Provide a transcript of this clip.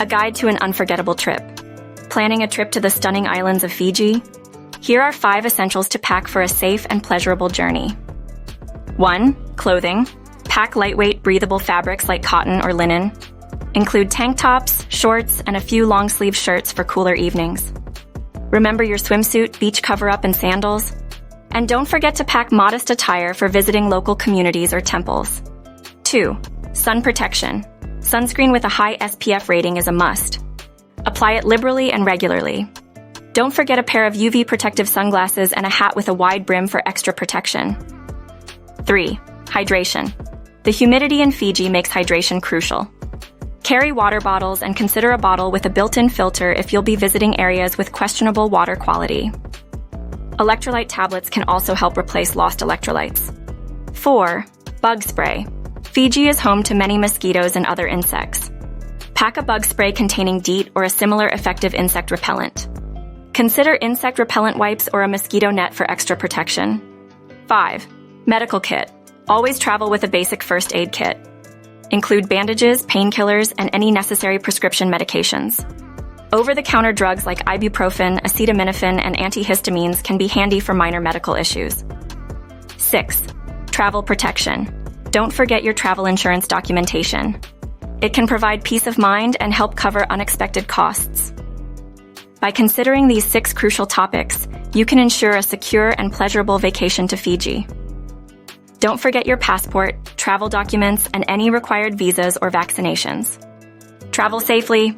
guide to an unforgettable trip. Planning a trip to the stunning islands of Fiji? Here are 5 essentials to pack for a safe and pleasurable journey. 1. Clothing. Pack lightweight, breathable fabrics like cotton or linen. Include tank tops, shorts, and a few long-sleeve shirts for cooler evenings. Remember your swimsuit, beach cover-up, and sandals. And don't forget to pack modest attire for visiting local communities or temples. 2. Sun protection. Sunscreen with a high SPF rating is a must. Apply it liberally and regularly. Don't forget a pair of UV protective sunglasses and a hat with a wide brim for extra protection. 3. Hydration. The humidity in Fiji makes hydration crucial. Carry water bottles and consider a bottle with a built-in filter if you'll be visiting areas with questionable water quality. Electrolyte tablets can also help replace lost electrolytes. 4. Bug spray. Fiji is home to many mosquitoes and other insects. Pack a bug spray containing DEET or a similar effective insect repellent. Consider insect repellent wipes or a mosquito net for extra protection. 5. Medical kit. Always travel with a basic first aid kit. Include bandages, painkillers, and any necessary prescription medications. Over-the-counter drugs like ibuprofen, acetaminophen, and antihistamines can be handy for minor medical issues. 6. Travel protection. Don't forget your travel insurance documentation. It can provide peace of mind and help cover unexpected costs. By considering these 6 crucial topics, you can ensure a secure and pleasurable vacation to Fiji. Don't forget your passport, travel documents, and any required visas or vaccinations. Travel safely,